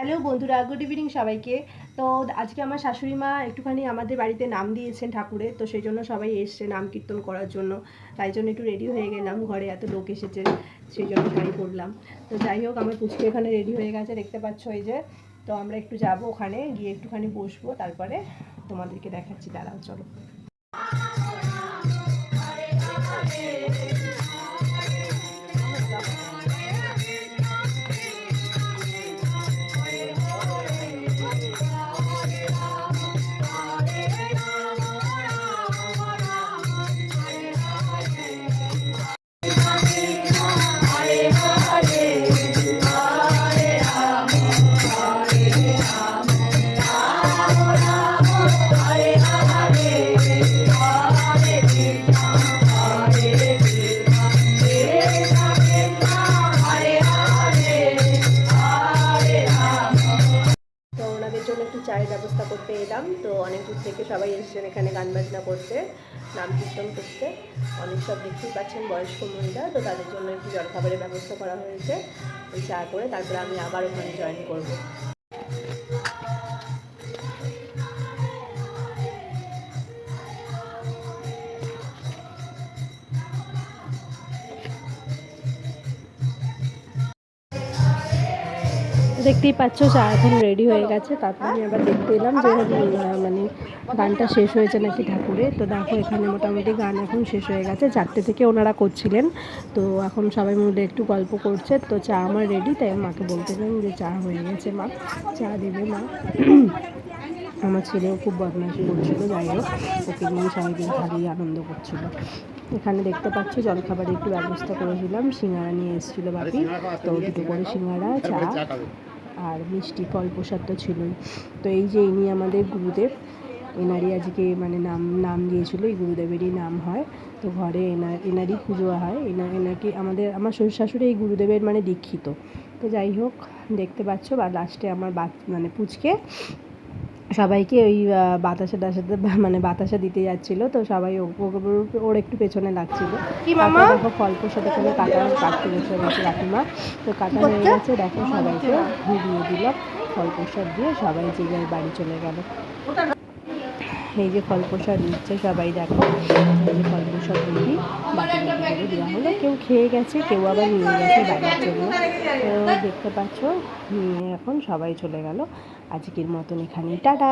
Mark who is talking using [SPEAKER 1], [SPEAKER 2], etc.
[SPEAKER 1] Hello বন্ধুরা, good evening সবাইকে। তো আজকে আমার শাশুড়ি মা একটুখানি আমাদের বাড়িতে নাম দিয়েছেন ঠাকুরের, তো সেই জন্য সবাই এসছে নাম কীর্তন করার জন্য। তাই জন্য একটু রেডি হয়ে গেলাম, ঘরে এত লোক এসেছে সেই জন্য শাড়ি পরলাম। তো যাই হোক, আমার পুচকু এখানে রেডি হয়ে গেছে, দেখতে পাচ্ছ এই যে। তো আমরা একটু যাব ওখানে গিয়ে একটুখানি বসবো, তারপরে তোমাদেরকে দেখাচ্ছি, দাঁড়াও চলো। একটু চায়ের ব্যবস্থা করতে এলাম। তো অনেক দূর থেকে সবাই এসেছেন এখানে গান বাজনা করতে, নাম কীর্তন করতে। অনেক সব দেখতেই পাচ্ছেন বয়স্ক মহিলা, তো তাদের জন্য একটু জলখাবারের ব্যবস্থা করা হয়েছে। ওই চা করে তারপরে আমি আবার ওখানে জয়েন করবো। দেখতেই পাচ্ছ চা এখন রেডি হয়ে গেছে। তারপর আমি আবার দেখতে এলাম যে মানে গানটা শেষ হয়েছে নাকি ঠাকুরে। তো দেখো এখানে মোটামুটি গান এখন শেষ হয়ে গেছে, 4টে থেকে ওনারা করছিলেন। তো এখন সবাই মিলে একটু গল্প করছে। তো চা আমার রেডি, তাই মাকে বলতেছিলাম যে চা হয়ে গেছে, মা চা দেবে মা। আমার ছেলেও খুব বদমাইশি করছিল, যাই হোক ওকে নিয়ে সারাদিন খালি আনন্দ করছিল। এখানে দেখতে পাচ্ছ জলখাবারের একটু ব্যবস্থা করেছিলাম, সিঙ্গারা নিয়ে এসেছিলো বাপি। তো দুটো করে সিঙ্গারা, চা আর মিষ্টি, ফল প্রসাদ তো ছিলই। তো এই যে ইনি আমাদের গুরুদেব, এনারই আজকে মানে নাম দিয়েছিল, এই গুরুদেবেরই নাম হয়। তো ঘরে এনারই পুজো হয়। এনাকে আমার শ্বশুর শাশুড়ি এই গুরুদেবের মানে দীক্ষিত। তো যাই হোক দেখতে পাচ্ছ, বা লাস্টে আমার মানে পুচকে সবাইকে ওই বাতাসা দিতে যাচ্ছিলো। তো সবাই ওর একটু পেছনে লাগছিল। দেখো ফল প্রসাদ এখানে কাটতে বসে গেছে কাকিমা। তো কাটা হয়ে গেছে, দেখো সবাইকে দিয়ে দিলাম ফল প্রসাদ দিয়ে, সবাই যে যার বাড়ি চলে গেল। এই যে ফল প্রসাদ দিচ্ছে সবাই, দেখো এই যে ফল প্রসাদ দিই বাটি করে দেওয়া হলো। কেউ খেয়ে গেছে, কেউ আবার নিয়ে গেছে বাড়ির জন্য। তো দেখতে পাচ্ছ নিয়ে এখন সবাই চলে গেল। আজকের মতন এখানেই টাটা।